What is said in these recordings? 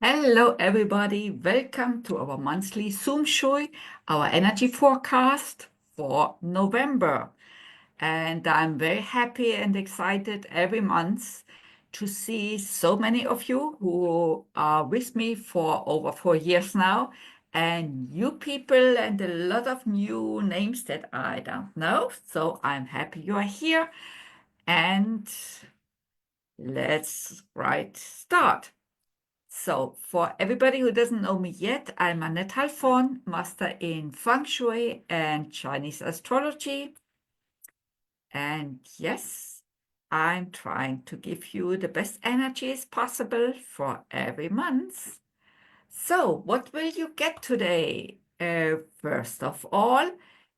Hello, everybody. Welcome to our monthly Zoom Shui, our energy forecast for November. And I'm very happy and excited every month to see so many of you who are with me for over 4 years now, and you people, and a lot of new names that I don't know. So I'm happy you are here. And let's start. So, for everybody who doesn't know me yet, I'm Anette Halfon, master in Feng Shui and Chinese astrology. And yes, I'm trying to give you the best energies possible for every month. So, what will you get today? First of all,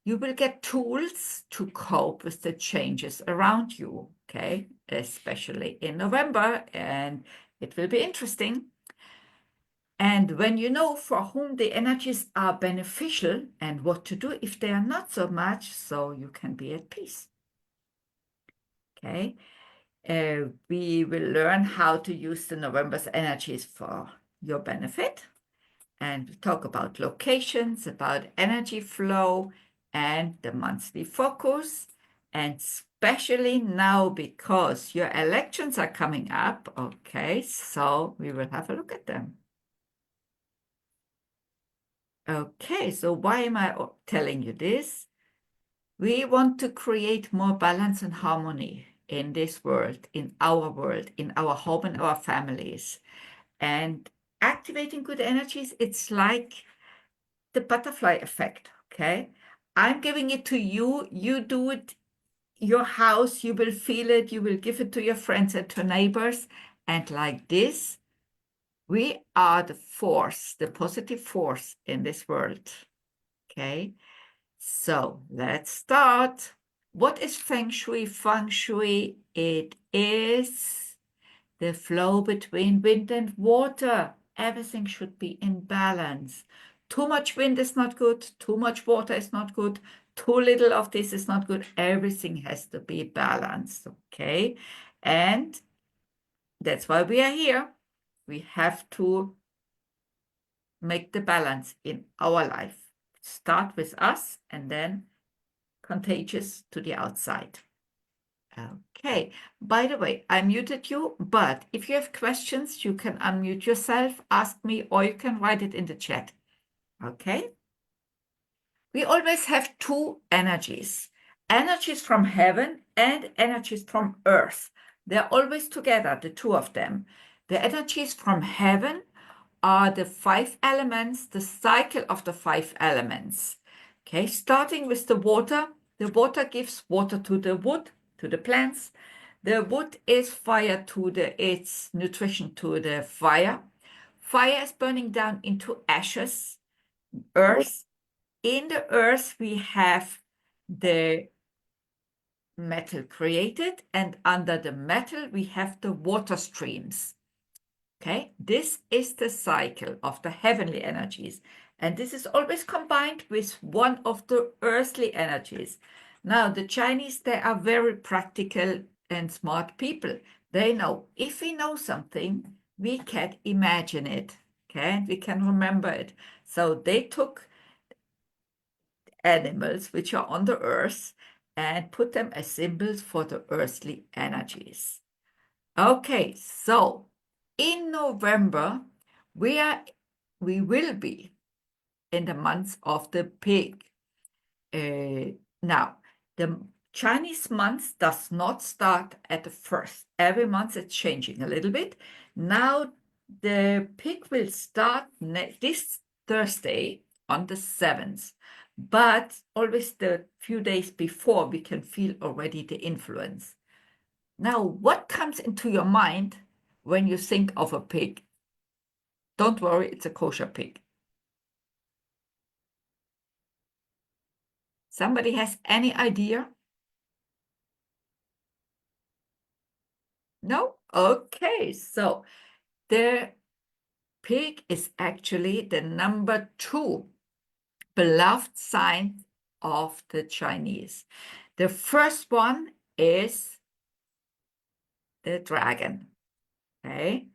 you will get tools to cope with the changes around you, okay? Especially in November, and it will be interesting. And when you know for whom the energies are beneficial and what to do if they are not so much, so you can be at peace. Okay. We will learn how to use the November's energies for your benefit. And we talk about locations, about energy flow, and the monthly focus. And especially now because your elections are coming up. Okay. So we will have a look at them. Okay, so why am I telling you this? We want to create more balance and harmony in this world, in our home and our families. And activating good energies, it's like the butterfly effect, okay? I'm giving it to you, you do it, your house, you will feel it, you will give it to your friends and to neighbors. And like this, we are the force, the positive force in this world, okay? So let's start. What is Feng Shui? Feng Shui, it is the flow between wind and water. Everything should be in balance. Too much wind is not good. Too much water is not good. Too little of this is not good. Everything has to be balanced, okay? And that's why we are here. We have to make the balance in our life. Start with us and then contagious to the outside. Okay. By the way, I muted you, but if you have questions, you can unmute yourself, ask me, or you can write it in the chat. Okay. We always have two energies, energies from heaven and energies from earth. They're always together, the two of them. The energies from heaven are the five elements, the cycle of the five elements. Okay, starting with the water. The water gives water to the wood, to the plants. The wood is fire to it's nutrition to the fire. Fire is burning down into ashes, earth. In the earth, we have the metal created, and under the metal, we have the water streams. Okay, this is the cycle of the heavenly energies, and this is always combined with one of the earthly energies. Now, the Chinese, they are very practical and smart people. They know if we know something, we can imagine it, okay, and we can remember it. So they took animals which are on the earth and put them as symbols for the earthly energies. Okay, so in November, we will be in the month of the pig. Now, the Chinese month does not start at the first. Every month it's changing a little bit. Now, the pig will start this Thursday on the 7th, but always the few days before we can feel already the influence. Now, what comes into your mind when you think of a pig? Don't worry, it's a kosher pig. Somebody has any idea? No? Okay, so the pig is actually the number 2 beloved sign of the Chinese. The first one is the dragon, okay?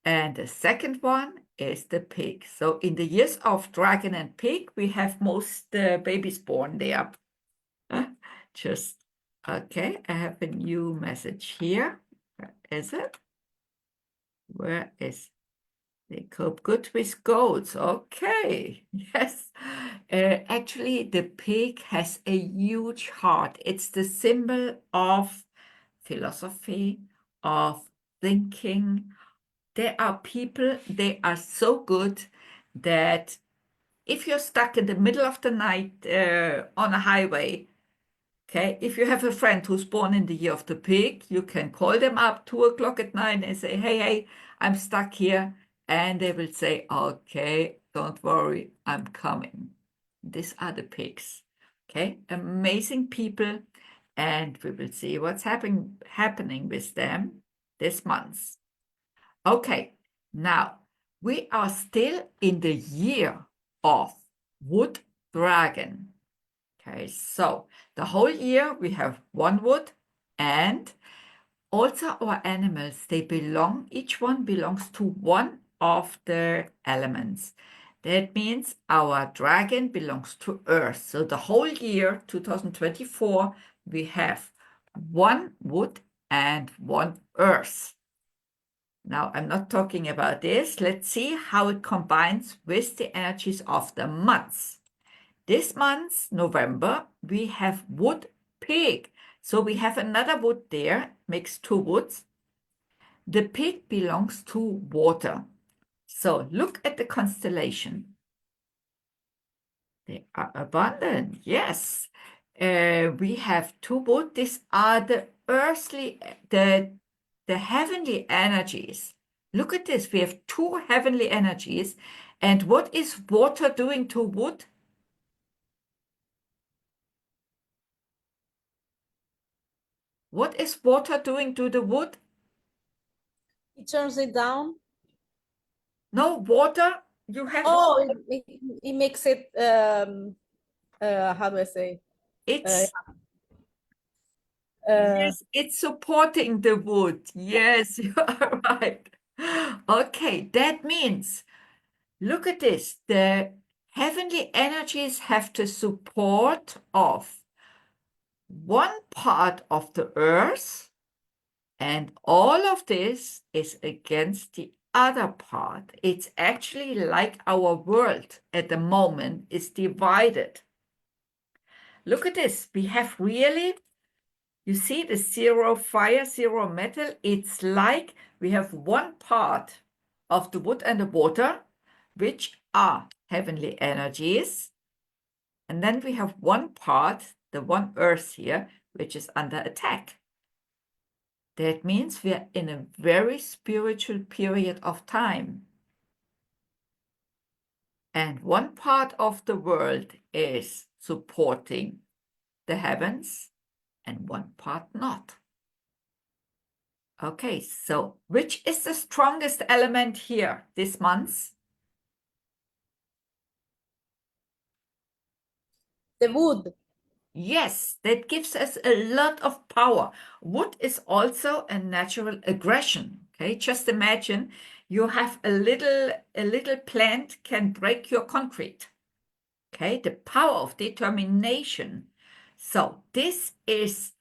And the second one is the pig. So in the years of dragon and pig, we have most babies born there. Just, okay, I have a new message here. Where is it? Where is they cope good with goats? Okay, yes. Actually, the pig has a huge heart. It's the symbol of philosophy, of thinking. There are people, they are so good that if you're stuck in the middle of the night on a highway, okay, if you have a friend who's born in the year of the pig, you can call them up 2 o'clock at night and say, hey, I'm stuck here. And they will say, okay, don't worry, I'm coming. These are the pigs. Okay, amazing people. And we will see what's happening with them this month. Okay, now we are still in the year of wood dragon. Okay, so the whole year we have one wood, and also our animals, they belong, each one belongs to one of the elements. That means our dragon belongs to earth. So the whole year 2024, we have one wood and one earth. Now, I'm not talking about this. Let's see how it combines with the energies of the months. This month, November, we have wood pig. So we have another wood there, makes two woods. The pig belongs to water. So look at the constellation. They are abundant, yes. We have two wood. These are the earthly, the heavenly energies. Look at this. We have two heavenly energies. And what is water doing to wood? What is water doing to the wood? It turns it down. No, water, you have. Oh, it makes it, how do I say? It's, Uh, yes, it's supporting the wood. Yes, you are right. Okay, that means, look at this. The heavenly energies have the support of one part of the earth, and all of this is against the other part. It's actually like our world at the moment is divided. Look at this. We have really, you see the zero fire, zero metal. It's like we have one part of the wood and the water, which are heavenly energies. And then we have one part, the one earth here, which is under attack. That means we are in a very spiritual period of time. And one part of the world is supporting the heavens and one part not. Okay, so which is the strongest element here this month? the wood. Yes, that gives us a lot of power. Wood is also a natural aggression. Okay, just imagine you have a little plant can break your concrete. Okay, the power of determination. So this is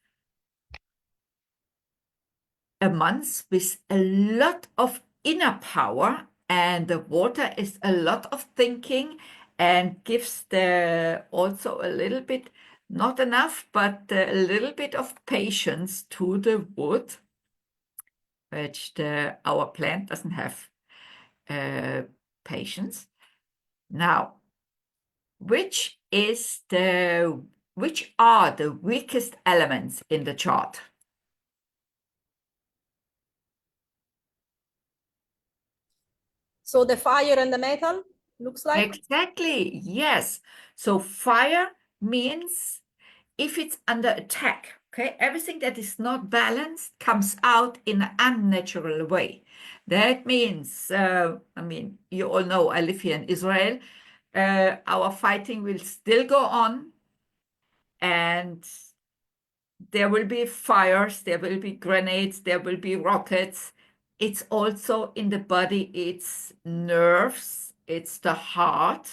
a month with a lot of inner power, and the water is a lot of thinking and gives the also a little bit, not enough, but a little bit of patience to the wood, which our plant doesn't have patience. Now, which are the weakest elements in the chart? So the fire and the metal looks like. Exactly, yes. So fire means if it's under attack, okay, everything that is not balanced comes out in an unnatural way. That means, you all know I live here in Israel. Our fighting will still go on, and there will be fires, there will be grenades, there will be rockets. it's also in the body, it's nerves, it's the heart,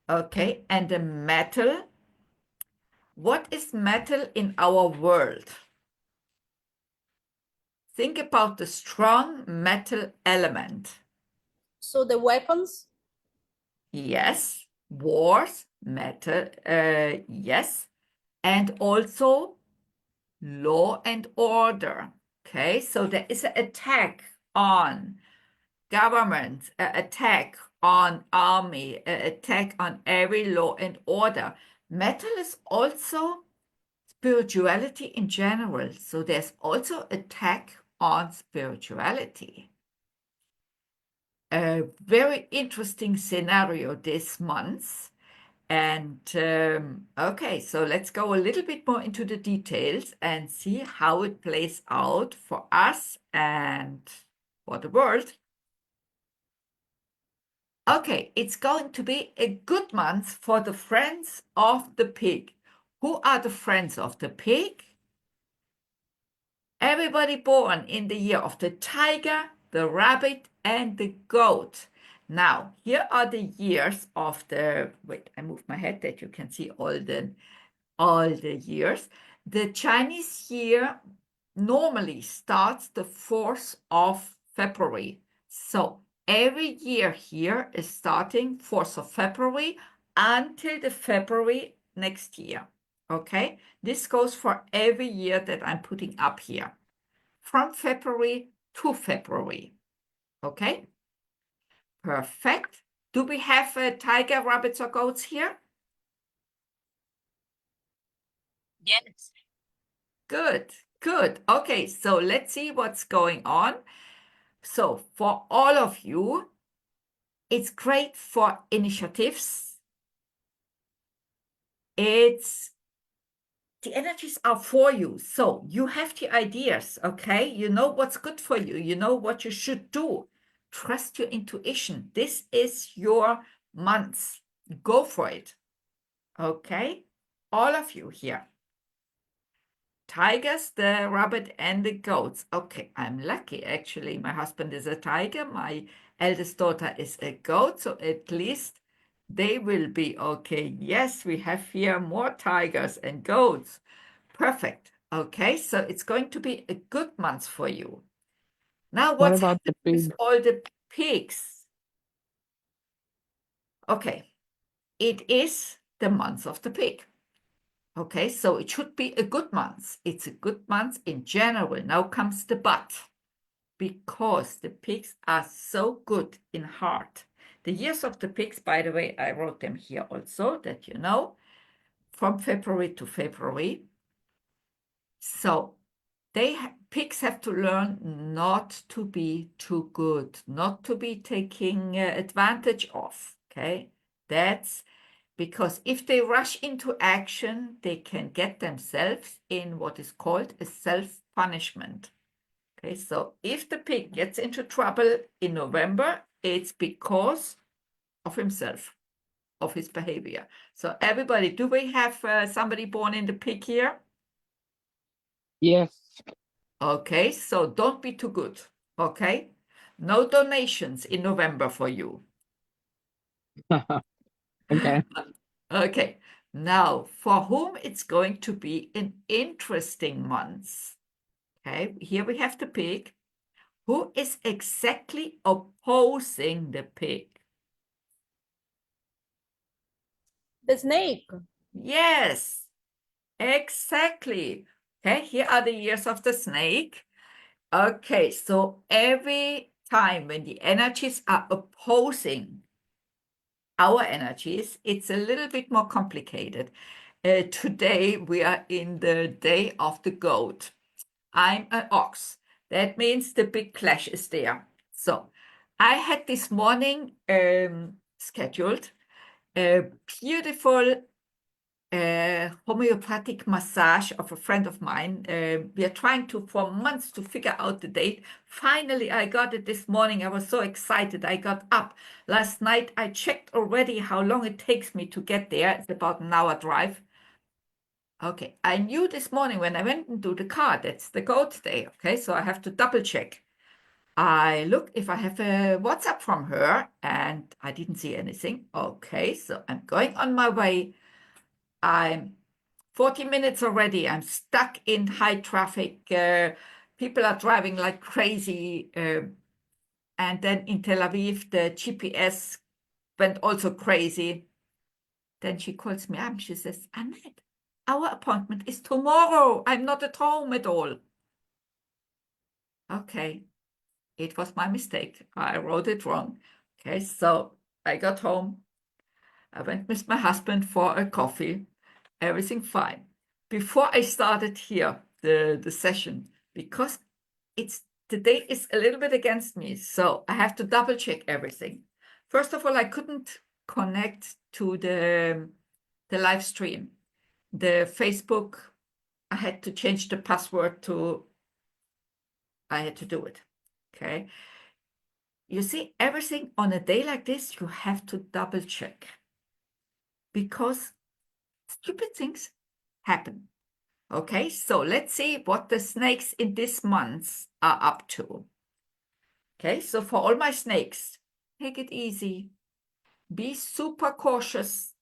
okay? And the metal. What is metal in our world? Think about the strong metal element. So the weapons? Yes, wars, metal, yes, and also law and order. Okay, so there is an attack on government, an attack on army, an attack on every law and order. Metal is also spirituality in general. So there's also attack on spirituality. A very interesting scenario this month. And okay, so let's go a little bit more into the details and see how it plays out for us and for the world. Okay, it's going to be a good month for the friends of the pig. Who are the friends of the pig? Everybody born in the year of the tiger, the rabbit, and the goat. Now, here are the years of the, wait, I moved my head that you can see all the years. The Chinese year normally starts the 4th of February. So every year here is starting 4th of February until the February next year. Okay, this goes for every year that I'm putting up here, from February to February. Okay, perfect. Do we have tiger, rabbits, or goats here? Yes. Good, good. Okay, so let's see what's going on. So for all of you, it's great for initiatives. The energies are for you. So you have the ideas, okay? You know what's good for you. You know what you should do. Trust your intuition. This is your month. Go for it. Okay? All of you here. Tigers, the rabbit, and the goats. Okay, I'm lucky actually. My husband is a tiger. My eldest daughter is a goat. So at least they will be okay. Yes, we have here more tigers and goats. Perfect. Okay, so it's going to be a good month for you. Now, What what's about the happening with pig? all the pigs? Okay, it is the month of the pig. Okay, so it should be a good month. It's a good month in general. Now comes the but, because the pigs are so good in heart. The years of the pigs, by the way, I wrote them here also, that you know, from February to February. So pigs have to learn not to be too good, not to be taking advantage of. Okay, that's because if they rush into action, they can get themselves in what is called a self-punishment. Okay, so if the pig gets into trouble in November, it's because of himself, of his behavior. So everybody, do we have somebody born in the pig here? Yes. Okay, so don't be too good. Okay, no donations in November for you. Okay. Okay, now for whom it's going to be an interesting month. Okay, here we have the pig. Who is exactly opposing the pig? The snake. Yes, exactly. Okay, here are the years of the snake. Okay, so every time when the energies are opposing our energies, it's a little bit more complicated. Today we are in the day of the goat. I'm an ox. That means the big clash is there. So I had this morning scheduled a beautiful homeopathic massage of a friend of mine. We are trying to, for months, to figure out the date. Finally, I got it this morning. I was so excited. I got up last night. I checked already how long it takes me to get there. It's about an hour drive. Okay, I knew this morning when I went into the car, that's the goat day. Okay, so I have to double check. I look if I have a WhatsApp from her, and I didn't see anything. Okay, so I'm going on my way. I'm 40 minutes already. I'm stuck in high traffic. People are driving like crazy. And then in Tel Aviv, the GPS went also crazy. Then she calls me up. She says, Annette, our appointment is tomorrow. I'm not at home at all. Okay, it was my mistake. I wrote it wrong. Okay, so I got home. I went with my husband for a coffee. Everything fine. Before I started here, the session, because the day is a little bit against me, so I have to double check everything. First of all, I couldn't connect to the live stream. The Facebook, I had to change the password to, I had to do it. Okay. You see, everything on a day like this, you have to double check because stupid things happen. Okay, so let's see what the snakes in this month are up to. Okay, so for all my snakes, take it easy. Be super cautious.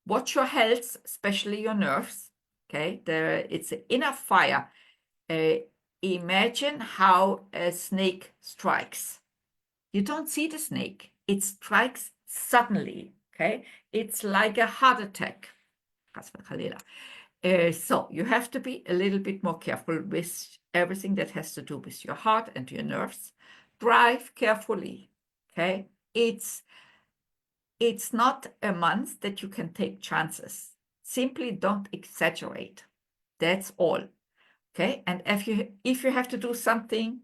Watch your health, especially your nerves. Okay, it's an inner fire. Imagine how a snake strikes. You don't see the snake. It strikes suddenly. Okay, it's like a heart attack. So you have to be a little bit more careful with everything that has to do with your heart and your nerves. Drive carefully. Okay, it's not a month that you can take chances. Simply don't exaggerate. That's all. Okay, and if you have to do something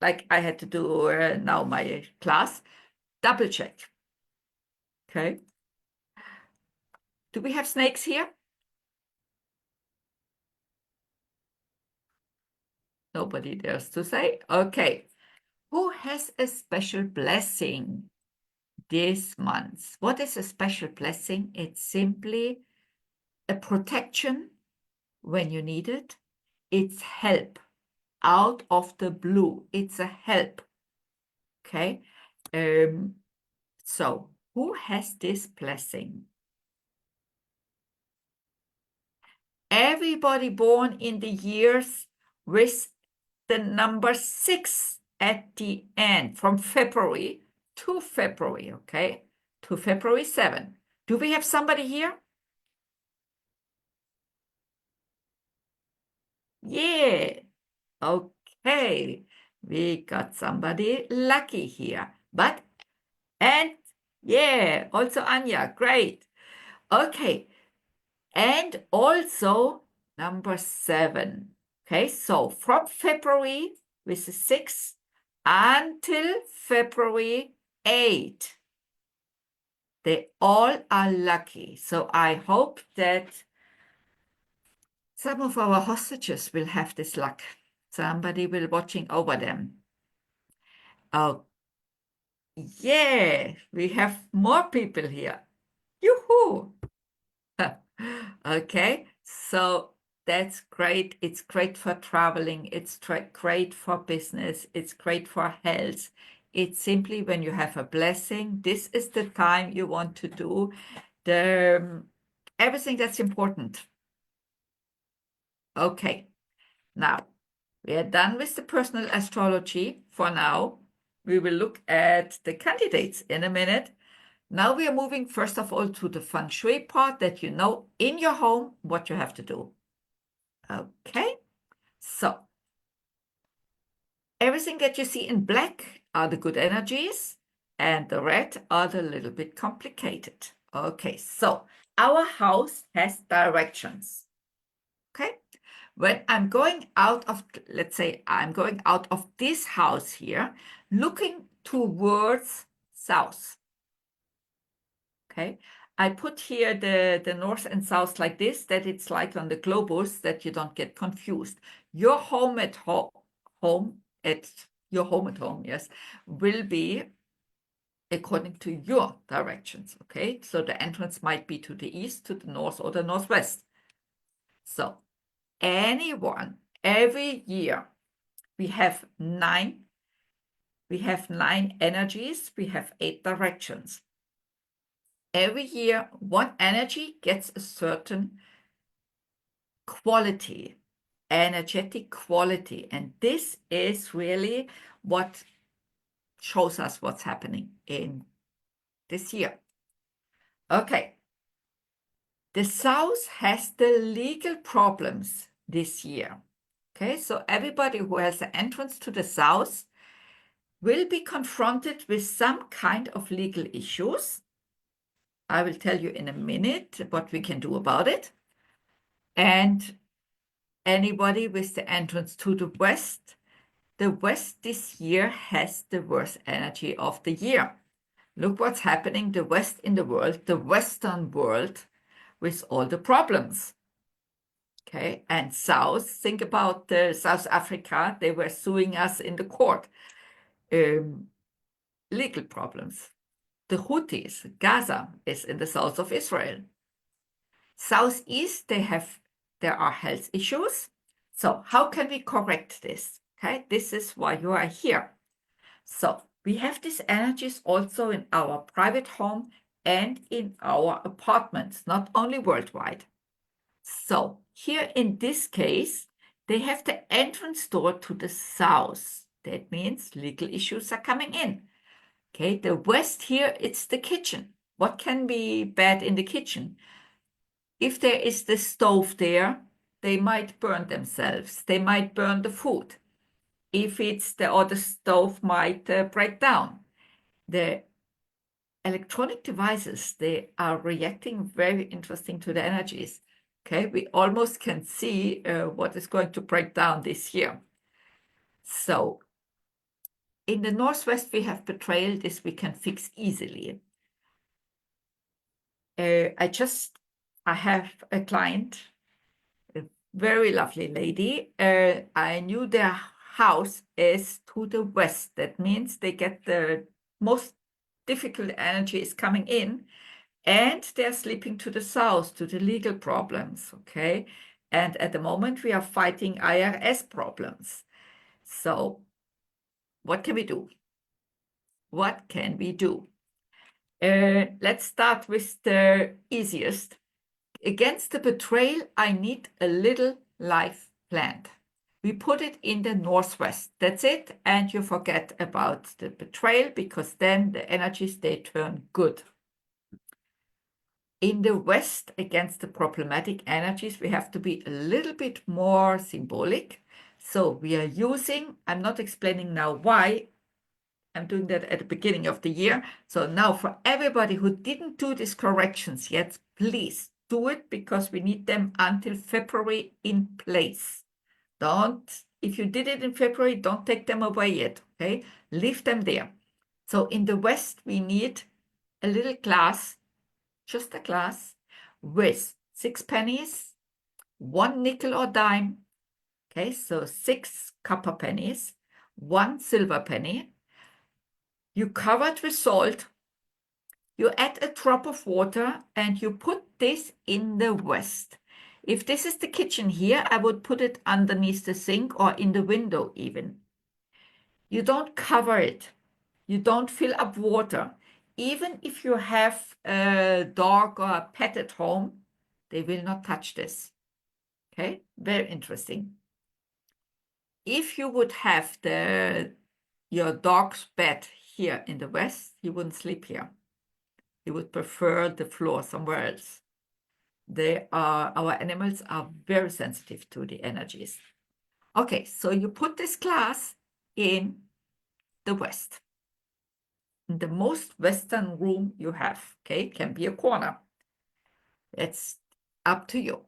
like I had to do now my class, double check. Okay. Do we have snakes here? Nobody dares to say. Okay. Who has a special blessing this month? What is a special blessing? It's simply a protection when you need it. It's help out of the blue. It's a help. Okay. So who has this blessing? Everybody born in the years with the number 6 at the end, from February to February, okay? To February 7. Do we have somebody here? Yeah. Okay. We got somebody lucky here. And yeah, also Anya, great. Okay. And also number 7. Okay, so from February with the 6 until February 8. They all are lucky. So I hope that some of our hostages will have this luck. Somebody will watching over them. Oh, yeah, we have more people here. Yoo-hoo! Okay, so that's great. It's great for traveling. It's great for business. It's great for health. It's simply when you have a blessing, this is the time you want to do everything that's important. Okay, now we are done with the personal astrology for now. We will look at the candidates in a minute. Now we are moving first of all to the Feng Shui part that you know in your home what you have to do. Okay, so everything that you see in black are the good energies and the red are the little bit complicated. Okay, so our house has directions. Okay, when I'm going out of, let's say I'm going out of this house here, looking towards south. Okay, I put here the north and south like this, that it's like on the globus, that you don't get confused. Your home at home at home, yes, will be according to your directions. Okay, so the entrance might be to the east, to the north, or the northwest. So every year we have 9 We have 9 energies. We have 8 directions. Every year, one energy gets a certain quality, energetic quality. And this is really what shows us what's happening in this year. Okay. The South has the legal problems this year. Okay, so everybody who has an entrance to the South will be confronted with some kind of legal issues. I will tell you in a minute what we can do about it. And anybody with the entrance to the West this year has the worst energy of the year. Look what's happening, the West in the world, the Western world, with all the problems. Okay, and South, think about South Africa, they were suing us in the court. Legal problems. The Houthis, Gaza is in the south of Israel. Southeast, there are health issues. So how can we correct this? Okay, this is why you are here. So we have these energies also in our private home and in our apartments, not only worldwide. So here in this case, they have the entrance door to the south. That means legal issues are coming in. Okay, the West here, it's the kitchen. What can be bad in the kitchen? If there is the stove there, they might burn themselves. They might burn the food. If it's the stove might break down. The electronic devices, they are reacting very interesting to the energies. Okay, we almost can see what is going to break down this year. So in the Northwest, we have betrayal. This we can fix easily. I have a client, a very lovely lady. I knew their house is to the west. That means they get the most difficult energies coming in, and they're sleeping to the south, to the legal problems, okay? And at the moment, we are fighting IRS problems. So what can we do? What can we do? Let's start with the easiest. Against the betrayal, I need a little life planned. We put it in the Northwest. That's it. And you forget about the betrayal, because then the energies, they turn good. In the West, against the problematic energies, we have to be a little bit more symbolic. So we are using, I'm not explaining now why, I'm doing that at the beginning of the year. So now for everybody who didn't do these corrections yet, please do it, because we need them until February in place. If you did it in February, don't take them away yet, okay? Leave them there. So in the West, we need a little glass, just a glass, with 6 pennies, 1 nickel or dime, okay? So 6 copper pennies, 1 silver penny. You cover it with salt. You add a drop of water and you put this in the West. If this is the kitchen here, I would put it underneath the sink or in the window even. You don't cover it. You don't fill up water. Even if you have a dog or a pet at home, they will not touch this. Okay, very interesting. If you would have your dog's bed here in the West, he wouldn't sleep here. He would prefer the floor somewhere else. Our animals are very sensitive to the energies. Okay, so you put this glass in the West, in the most Western room you have. Okay, can be a corner. It's up to you.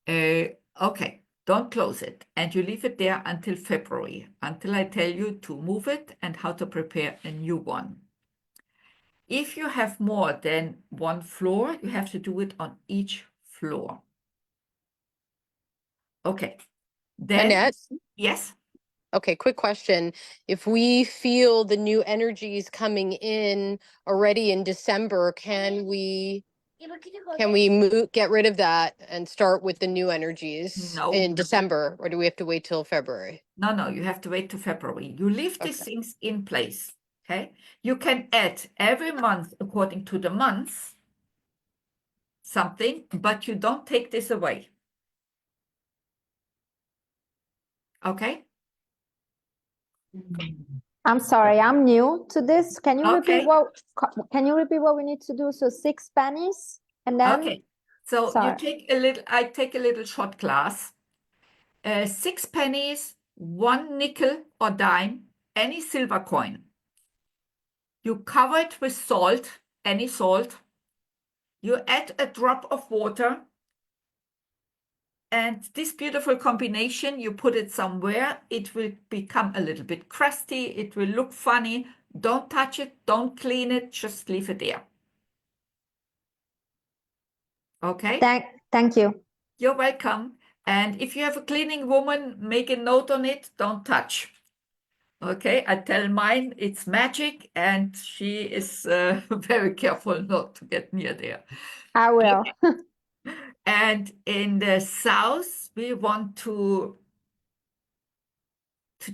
Okay, don't close it, and you leave it there until February, until I tell you to move it and how to prepare a new one. If you have more than 1 floor, you have to do it on each floor. Okay. Then, Annette? yes. Okay, quick question. If we feel the new energies coming in already in December, can we Can we get rid of that and start with the new energies No. in December, or do we have to wait till February? No, you have to wait to February. You leave these Okay. things in place, okay? You can add every month according to the months something, but you don't take this away. Okay? I'm sorry, I'm new to this. Can you repeat Okay. what we need to do? So 6 pennies and then Okay. So sorry. I take a little short class. 6 pennies, 1 nickel or dime, any silver coin. You cover it with salt, any salt. You add a drop of water. And this beautiful combination, you put it somewhere, it will become a little bit crusty. It will look funny. Don't touch it. Don't clean it. Just leave it there. Okay? Thank you. You're welcome. And if you have a cleaning woman, make a note on it. Don't touch. Okay? I tell mine it's magic, and she is very careful not to get near there. I will. And in the south, we want to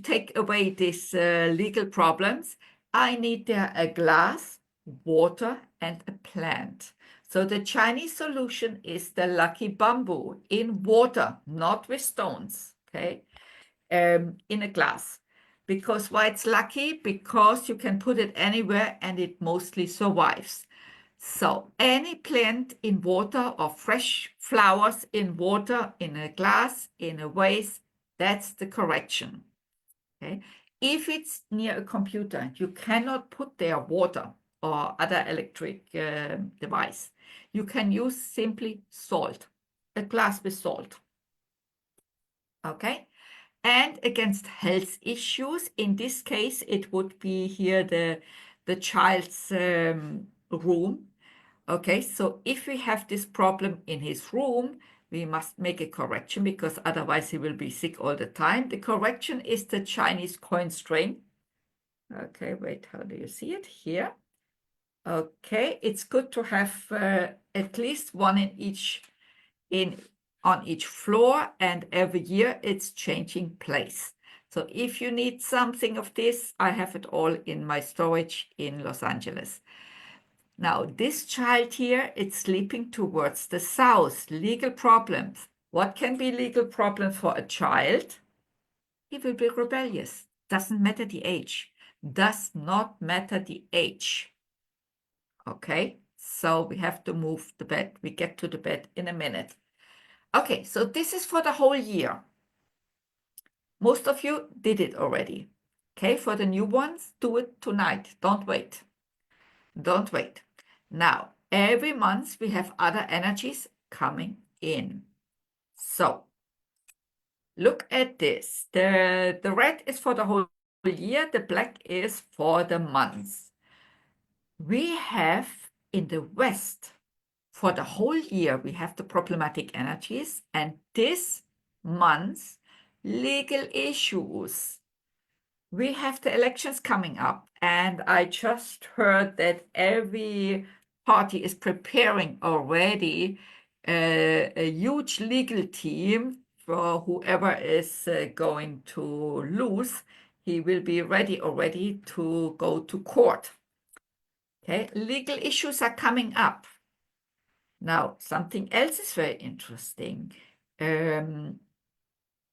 take away these legal problems. I need there a glass, water, and a plant. So the Chinese solution is the lucky bamboo in water, not with stones, okay, in a glass. Because why it's lucky? Because you can put it anywhere and it mostly survives. So any plant in water or fresh flowers in water, in a glass, in a vase, that's the correction. Okay. If it's near a computer, you cannot put there water or other electric device. You can use simply salt, a glass with salt. Okay. And against health issues, in this case, it would be here the child's room. Okay, so if we have this problem in his room, we must make a correction because otherwise he will be sick all the time. The correction is the Chinese coin string. Okay, wait, how do you see it? Here. Okay, it's good to have at least one on each floor, and every year it's changing place. So if you need something of this, I have it all in my storage in Los Angeles. Now, this child here, it's sleeping towards the south. Legal problems. What can be legal problems for a child? He will be rebellious. Doesn't matter the age. Does not matter the age. Okay, so we have to move the bed. We get to the bed in a minute. Okay, so this is for the whole year. Most of you did it already. Okay, for the new ones, do it tonight. Don't wait. Don't wait. Now, every month we have other energies coming in. So, look at this. The red is for the whole year. The black is for the months. We have in the West, for the whole year, we have the problematic energies. And this month, legal issues. We have the elections coming up, and I just heard that every party is preparing already a huge legal team for whoever is going to lose. He will be ready already to go to court. Okay, legal issues are coming up. Now, something else is very interesting.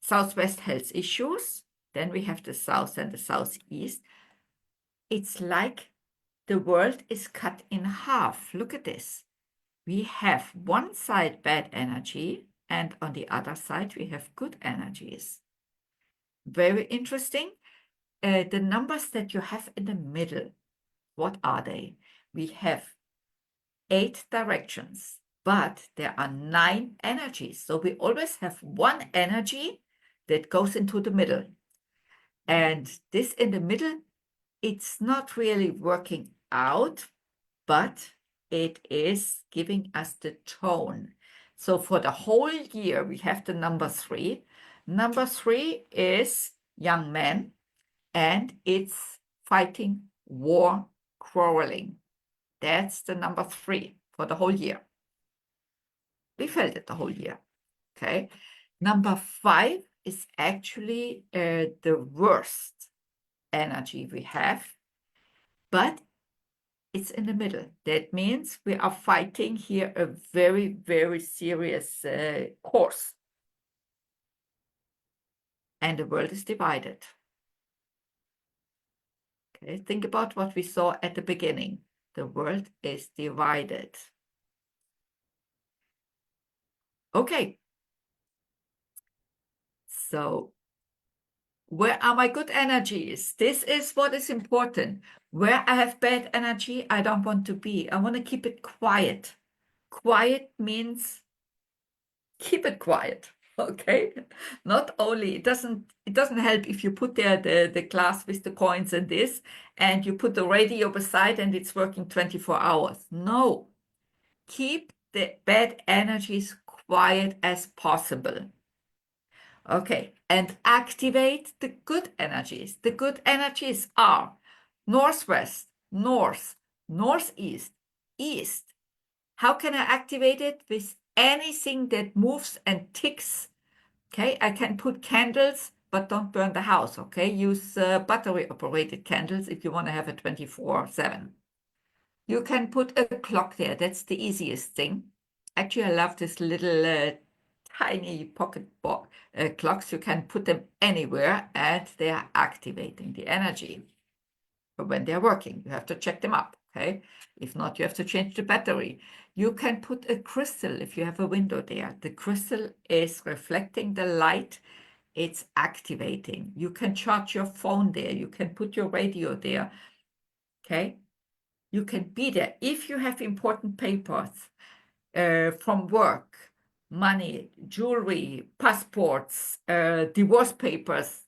Southwest health issues. Then we have the south and the southeast. It's like the world is cut in half. Look at this. We have one side bad energy, and on the other side, we have good energies. Very interesting. The numbers that you have in the middle, what are they? We have 8 directions, but there are 9 energies. So we always have one energy that goes into the middle. And this in the middle, it's not really working out, but it is giving us the tone. So for the whole year, we have the number 3. Number 3 is young men, and it's fighting, war, quarreling. That's the number 3 for the whole year. We felt it the whole year. Okay. Number 5 is actually the worst energy we have, but it's in the middle. That means we are fighting here a very, very serious course. And the world is divided. Okay, think about what we saw at the beginning. The world is divided. Okay. So where are my good energies? This is what is important. Where I have bad energy, I don't want to be. I want to keep it quiet. Quiet means keep it quiet. Okay. Not only it doesn't help if you put there the glass with the coins and this, and you put the radio beside and it's working 24 hours. No. Keep the bad energies quiet as possible. Okay, and activate the good energies. The good energies are northwest, north, northeast, east. How can I activate it? With anything that moves and ticks. Okay, I can put candles, but don't burn the house. Okay, use battery-operated candles if you want to have a 24/7. You can put a clock there. That's the easiest thing. Actually, I love this little tiny pocket clocks. You can put them anywhere and they are activating the energy. But when they're working, you have to check them up, okay? If not, you have to change the battery. You can put a crystal if you have a window there. The crystal is reflecting the light. It's activating. You can charge your phone there. You can put your radio there, okay? You can be there. If you have important papers from work, money, jewelry, passports, divorce papers,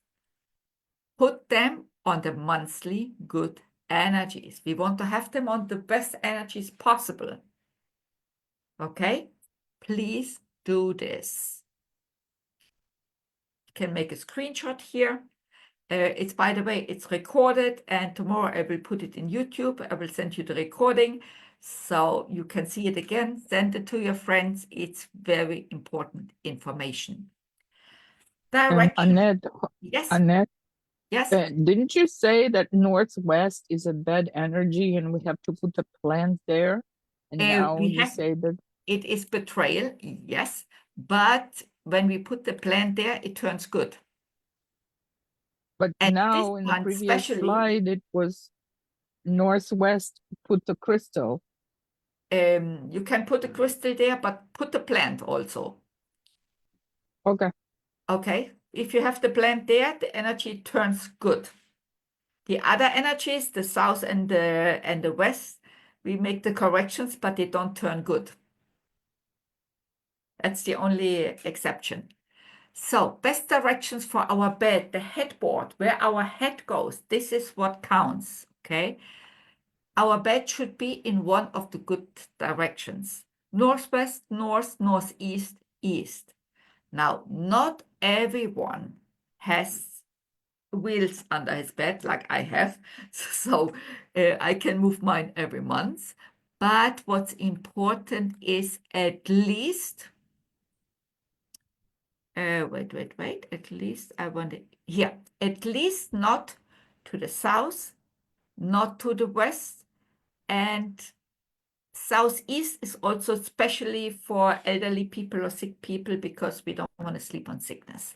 put them on the monthly good energies. We want to have them on the best energies possible. Okay? Please do this. You can make a screenshot here. It's, by the way, it's recorded, and tomorrow I will put it in YouTube. I will send you the recording so you can see it again. Send it to your friends. It's very important information. Direction. Annette, Yes, Annette, yes. didn't you say that northwest is a bad energy and we have to put a plant there? And now We you have, say that, it is betrayal, yes. But when we put the plant there, it turns good. but And this now in the one previous especially, slide, it was northwest, put the crystal. you can put a crystal there, but put the plant also. Okay. Okay, if you have the plant there, the energy turns good. The other energies, the south and the west, we make the corrections, but they don't turn good. That's the only exception. So, best directions for our bed, the headboard, where our head goes, this is what counts, okay? Our bed should be in one of the good directions. Northwest, north, northeast, east. Now, not everyone has wheels under his bed like I have, so I can move mine every month. But what's important is at least, wait, at least I want it here, at least not to the south, not to the west, and southeast is also especially for elderly people or sick people because we don't want to sleep on sickness.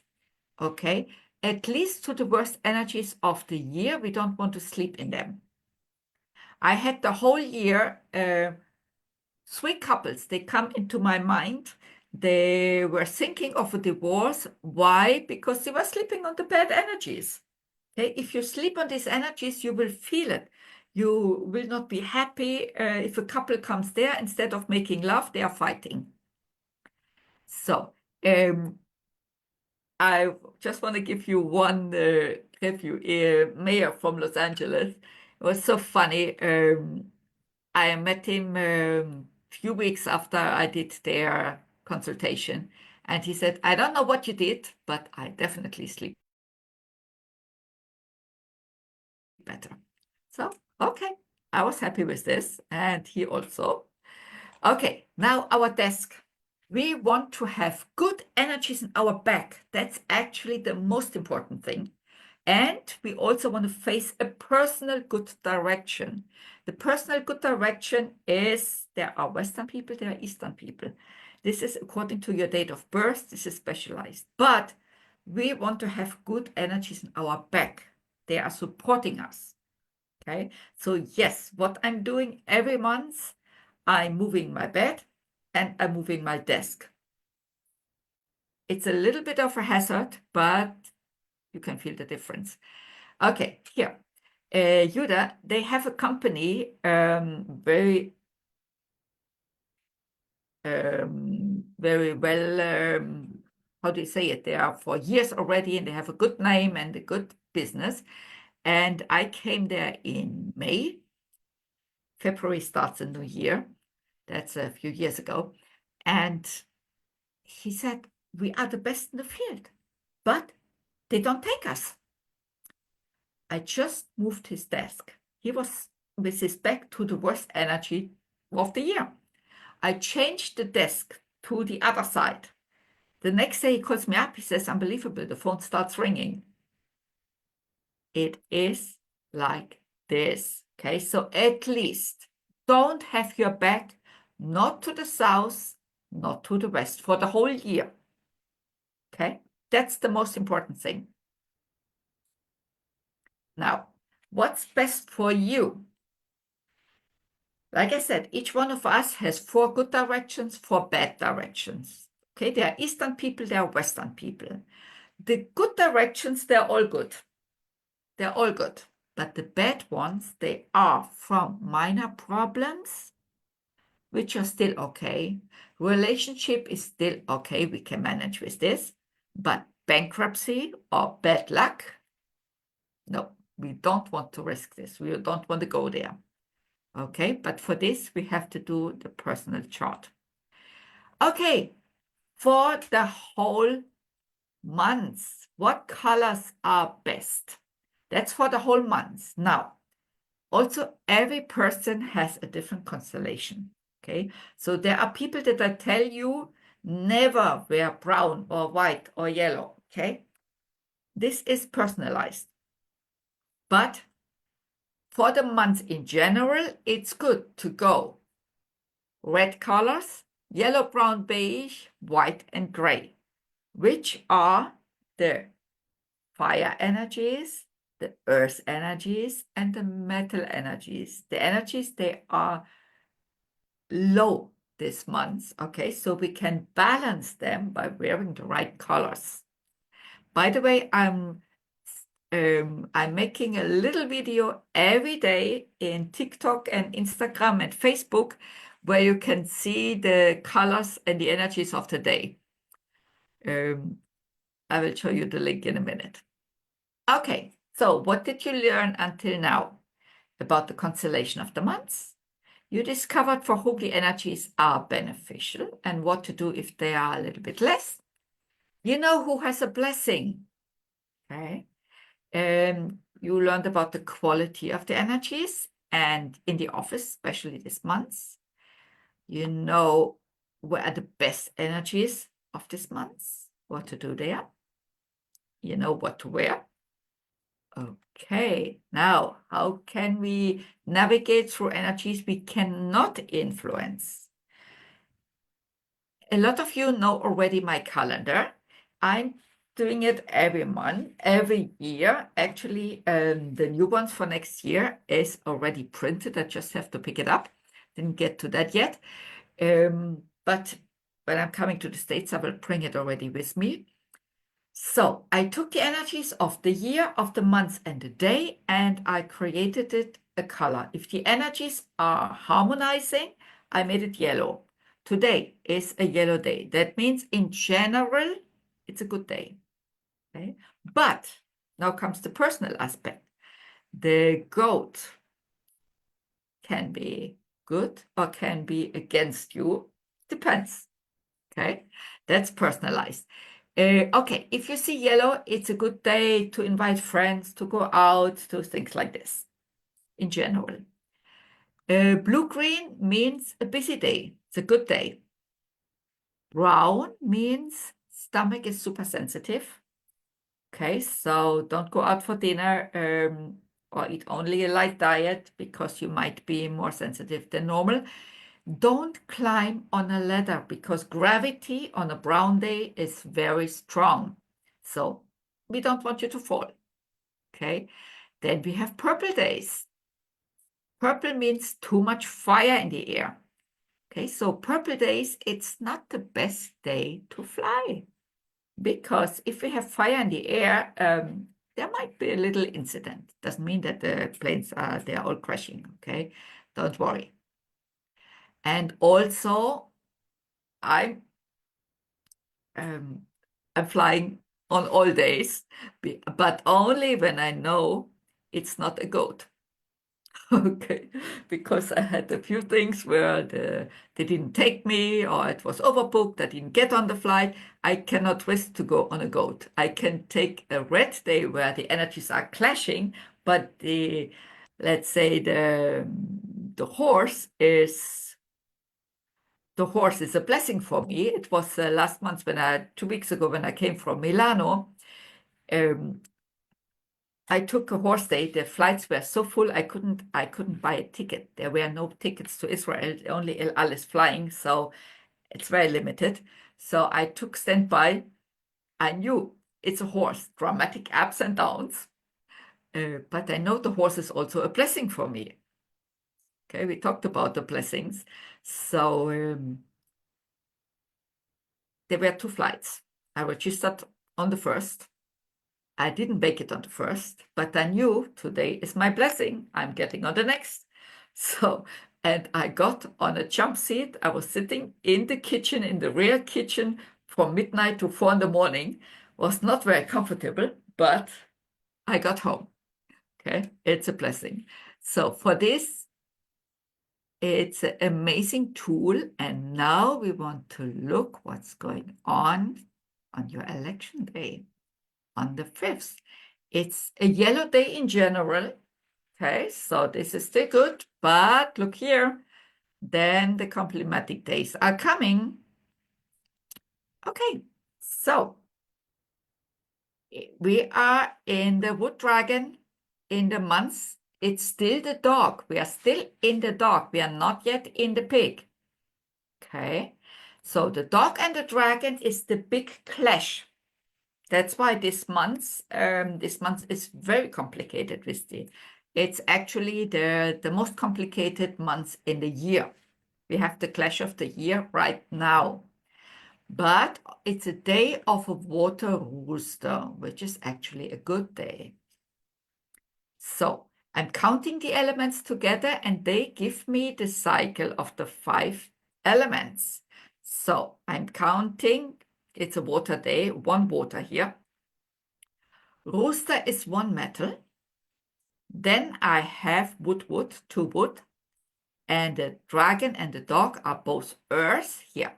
Okay, at least to the worst energies of the year, we don't want to sleep in them. I had the whole year 3 couples, they come into my mind. They were thinking of a divorce. Why? Because they were sleeping on the bad energies. Okay, if you sleep on these energies, you will feel it. You will not be happy. If a couple comes there, instead of making love, they are fighting. So, I just want to give you one review. Mayor from Los Angeles. It was so funny. I met him a few weeks after I did their consultation, and he said, I don't know what you did, but I definitely sleep better. So, okay, I was happy with this, and he also. Okay, now our desk. We want to have good energies in our back. That's actually the most important thing. And we also want to face a personal good direction. The personal good direction is there are Western people, there are Eastern people. This is according to your date of birth. This is specialized. But we want to have good energies in our back. They are supporting us. Okay. So yes, what I'm doing every month, I'm moving my bed and I'm moving my desk. It's a little bit of a hazard, but you can feel the difference. Okay, here. Judah, they have a company, very well, how do you say it? They are for years already and they have a good name and a good business. And I came there in May. February starts a new year. That's a few years ago. And he said, we are the best in the field, but they don't take us. I just moved his desk. He was with his back to the worst energy of the year. I changed the desk to the other side. The next day he calls me up. He says, unbelievable. The phone starts ringing. It is like this. Okay, so at least don't have your back not to the south, not to the west for the whole year. Okay, that's the most important thing. Now, what's best for you? Like I said, each one of us has 4 good directions, 4 bad directions. Okay, there are Eastern people, there are Western people. The good directions, they're all good. They're all good. But the bad ones, they are from minor problems, which are still okay. Relationship is still okay. We can manage with this. But bankruptcy or bad luck, no, we don't want to risk this. We don't want to go there. Okay, but for this, we have to do the personal chart. Okay, for the whole month, what colors are best? That's for the whole month. Now, also, every person has a different constellation. Okay, so there are people that I tell you never wear brown or white or yellow. Okay, this is personalized. But for the month in general, it's good to go red colors, yellow, brown, beige, white, and gray, which are the fire energies, the earth energies, and the metal energies. The energies, they are low this month, okay? So we can balance them by wearing the right colors. By the way, I'm making a little video every day in TikTok and Instagram and Facebook where you can see the colors and the energies of the day. I will show you the link in a minute. Okay, so what did you learn until now about the constellation of the months? You discovered for whom the energies are beneficial and what to do if they are a little bit less. You know who has a blessing, okay? You learned about the quality of the energies and in the office, especially this month. You know where are the best energies of this month, what to do there. You know what to wear. Okay, now how can we navigate through energies we cannot influence? A lot of you know already my calendar. I'm doing it every month, every year. Actually, the new ones for next year is already printed. I just have to pick it up. Didn't get to that yet. But when I'm coming to the States, I will bring it already with me. So I took the energies of the year, of the month, and the day, and I created it a color. If the energies are harmonizing, I made it yellow. Today is a yellow day. That means in general, it's a good day. Okay? But now comes the personal aspect. The goat can be good or can be against you. Depends. Okay, that's personalized. Okay, if you see yellow, it's a good day to invite friends, to go out, to things like this in general. Blue-green means a busy day. It's a good day. Brown means stomach is super sensitive. Okay, so don't go out for dinner or eat only a light diet because you might be more sensitive than normal. Don't climb on a ladder because gravity on a brown day is very strong. So we don't want you to fall. Okay, then we have purple days. Purple means too much fire in the air. Okay, so purple days, it's not the best day to fly because if we have fire in the air, there might be a little incident. Doesn't mean that the planes they're all crashing. Okay, don't worry. And also, I'm I'm flying on all days, but only when I know it's not a goat. Okay, because I had a few things where they didn't take me or it was overbooked, I didn't get on the flight. I cannot risk to go on a goat. I can take a red day where the energies are clashing, but let's say the horse is a blessing for me. It was last month 2 weeks ago when I came from Milano. I took a horse day. The flights were so full I couldn't buy a ticket. There were no tickets to Israel, only El Al is flying, so it's very limited. So I took standby. I knew it's a horse, dramatic ups and downs, but I know the horse is also a blessing for me. Okay, we talked about the blessings. So there were 2 flights. I registered on the first. I didn't make it on the first, but I knew today is my blessing. I'm getting on the next. So, and I got on a jump seat. I was sitting in the kitchen, in the rear kitchen from midnight to 4 in the morning. Was not very comfortable, but I got home. Okay, it's a blessing. So for this, it's an amazing tool. And now we want to look what's going on your election day on the 5th. It's a yellow day in general. Okay, so this is still good, but look here. Then the complementing days are coming. Okay, so we are in the wood dragon in the months. It's still the dog. We are still in the dog. We are not yet in the pig. Okay, so the dog and the dragon is the big clash. That's why this month is very complicated with it's actually the most complicated month in the year. We have the clash of the year right now. But it's a day of a water rooster, which is actually a good day. So I'm counting the elements together and they give me the cycle of the 5 elements. So I'm counting, it's a water day, 1 water here. Rooster is 1 metal. Then I have wood, 2 wood. And the dragon and the dog are both earth here.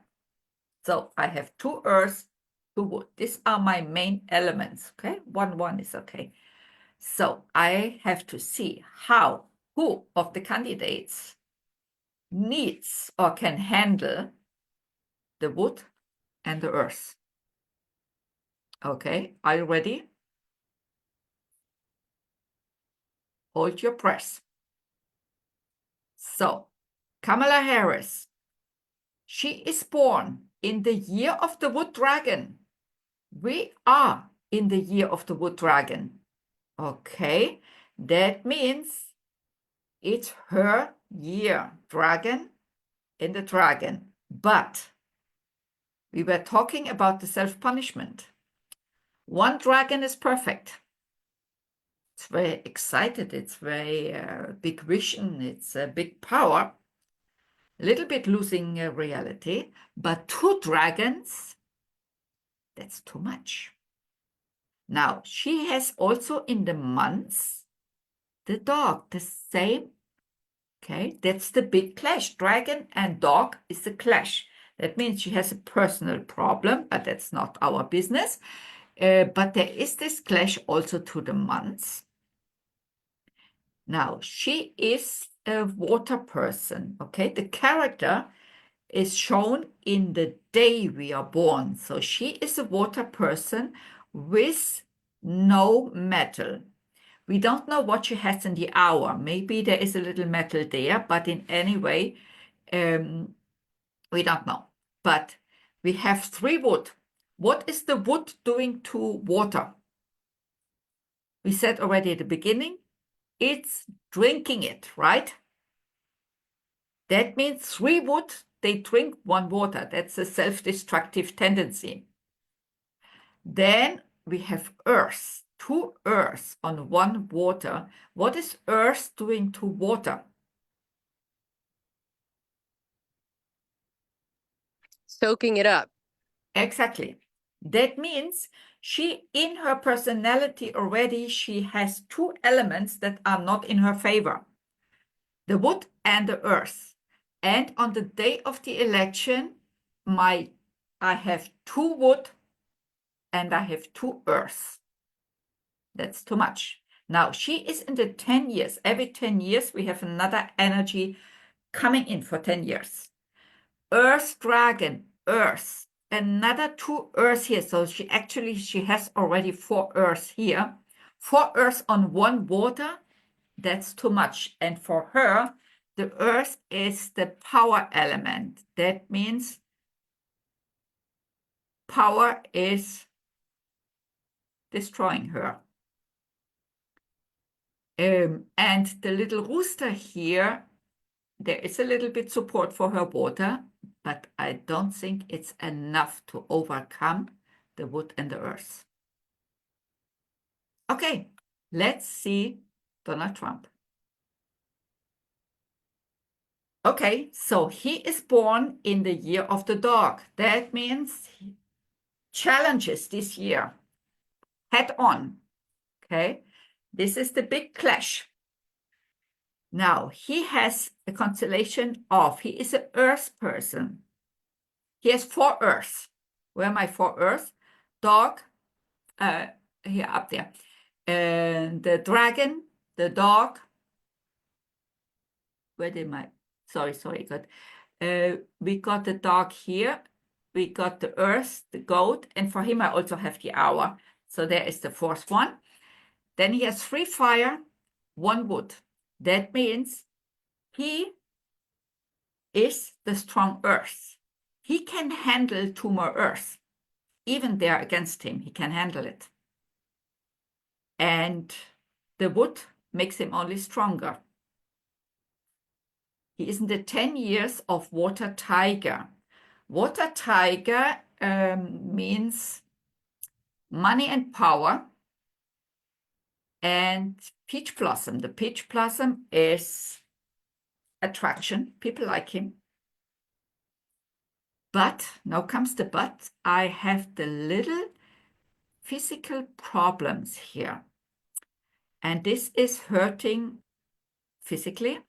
So I have 2 earth, 2 wood. These are my main elements, okay? 1 is okay. So I have to see who of the candidates needs or can handle the wood and the earth. Okay, are you ready? Hold your breath. So, Kamala Harris, she is born in the year of the wood dragon. We are in the year of the wood dragon. Okay, that means it's her year, dragon in the dragon. But we were talking about the self-punishment. 1 dragon is perfect. It's very excited. It's very big vision. It's a big power. A little bit losing reality. But 2 dragons, that's too much. Now, she has also in the months the dog, the same. Okay, that's the big clash. Dragon and dog is the clash. That means she has a personal problem, but that's not our business. But there is this clash also to the months. Now, she is a water person, okay? The character is shown in the day we are born. So she is a water person with no metal. We don't know what she has in the hour. Maybe there is a little metal there, but in any way, we don't know. But we have 3 wood. What is the wood doing to water? We said already at the beginning, it's drinking it, right? That means 3 wood, they drink 1 water. That's a self-destructive tendency. Then we have earth, 2 earth on 1 water. What is earth doing to water? Soaking it up. Exactly. That means she, in her personality already, she has 2 elements that are not in her favor, the wood and the earth. And on the day of the election, I have 2 wood and I have 2 earth. That's too much. Now, she is in the 10 years. Every 10 years, we have another energy coming in for 10 years. Earth dragon, earth, another 2 earth here. So she has already 4 earth here. 4 earth on 1 water, that's too much. And for her, the earth is the power element. That means power is destroying her. And the little rooster here, there is a little bit support for her water, but I don't think it's enough to overcome the wood and the earth. Okay, let's see Donald Trump. Okay, so he is born in the year of the dog. That means challenges this year, head on. Okay, this is the big clash. Now, he has a constellation of, he is an earth person. He has 4 earths. Where are my 4 earths? Dog, here up there. And the dragon, the dog. Where did my, sorry, we got the dog here. We got the earth, the goat, and for him I also have the hour. So there is the 4th one. Then he has 3 fire, 1 wood. That means he is the strong earth. He can handle 2 more earth. Even they're against him, he can handle it. And the wood makes him only stronger. He is in the 10 years of water tiger. Water tiger means money and power. And peach blossom. The peach blossom is attraction. People like him. But, now comes the but, I have the little physical problems here. And this is hurting physically.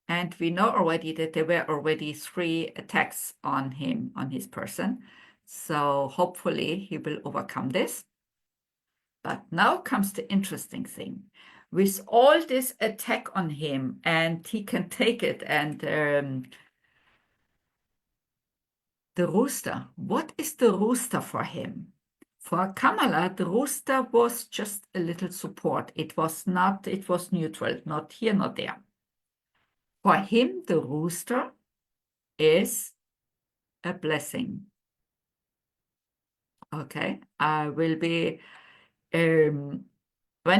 And we know already that there were already 3 attacks on him, on his person. So hopefully he will overcome this. But now comes the interesting thing. With all this attack on him, and he can take it, and the rooster, what is the rooster for him? For Kamala, the rooster was just a little support. It was neutral, not here, not there. For him, the rooster is a blessing. Okay, I will be, when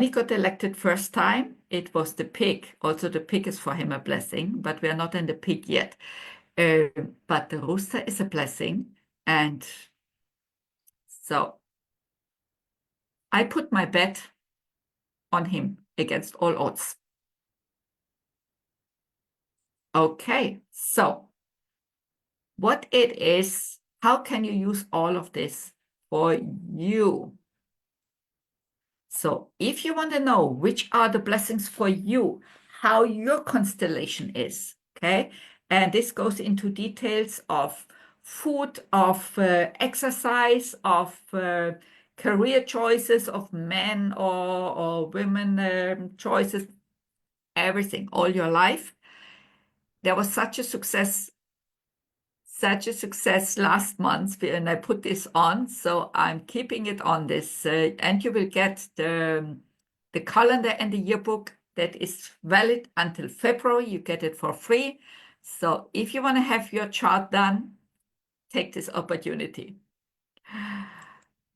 he got elected first time, it was the pig. Also, the pig is for him a blessing, but we are not in the pig yet. But the rooster is a blessing. And so I put my bet on him against all odds. Okay, so what it is, how can you use all of this for you? So if you want to know which are the blessings for you, how your constellation is, okay? And this goes into details of food, of exercise, of career choices, of men or women choices, everything, all your life. There was such a success such a success last month when I put this on, so I'm keeping it on this, and you will get the calendar and the yearbook that is valid until February. You get it for free. So if you want to have your chart done, take this opportunity.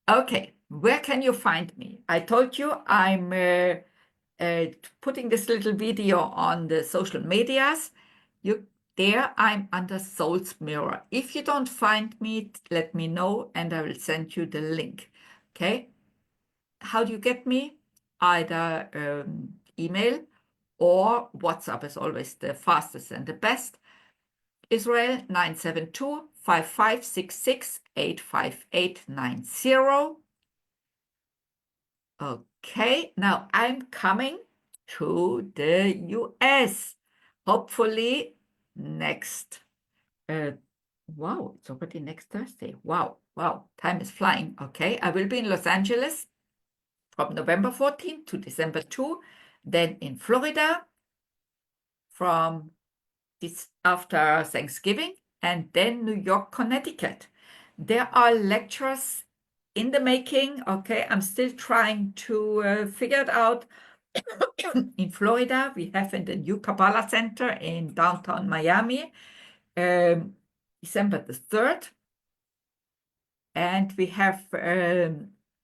Okay, where can you find me? I told you I'm putting this little video on the social medias. There I'm under Soul's Mirror. If you don't find me, let me know and I will send you the link. Okay? How do you get me? Either email or WhatsApp is always the fastest and the best. Israel 972-5566-85890. Okay, now I'm coming to the US. Hopefully next. Wow, it's already next Thursday. Wow, time is flying. Okay, I will be in Los Angeles from November 14th to December 2, then in Florida from this after Thanksgiving, and then New York, Connecticut. There are lectures in the making. Okay, I'm still trying to figure it out. In Florida, we have in the new Kabbalah Center in downtown Miami, December the 3rd. And we have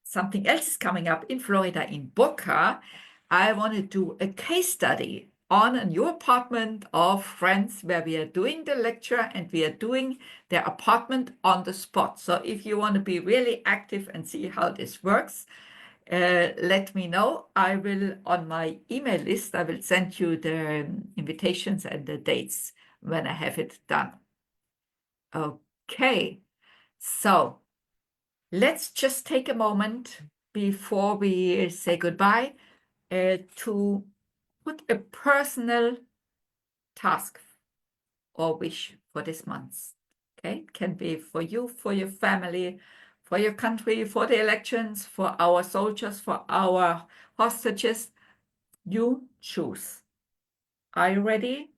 something else coming up in Florida, in Boca. I want to do a case study on a new apartment of friends where we are doing the lecture and we are doing their apartment on the spot. So if you want to be really active and see how this works, let me know. I will, on my email list, I will send you the invitations and the dates when I have it done. Okay, so let's just take a moment before we say goodbye to put a personal task or wish for this month. Okay, it can be for you, for your family, for your country, for the elections, for our soldiers, for our hostages. You choose. Are you ready?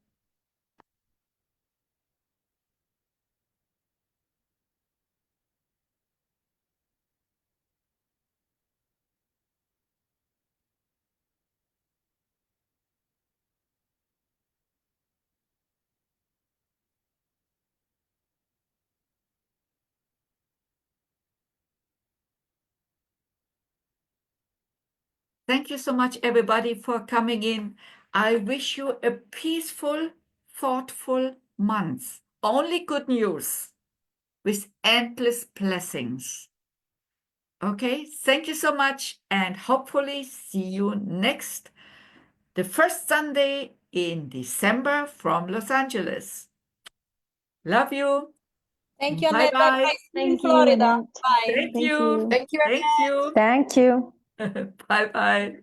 Thank you so much, everybody, for coming in. I wish you a peaceful, thoughtful month. Only good news with endless blessings. Okay, thank you so much, and hopefully see you the first Sunday in December from Los Angeles. Love you. Thank you, Annette. Bye-bye. Bye. See you in Thank you, Florida. Annette. Bye. Thank Thank you. you. Thank you. Thank you. Thank you. Bye-bye.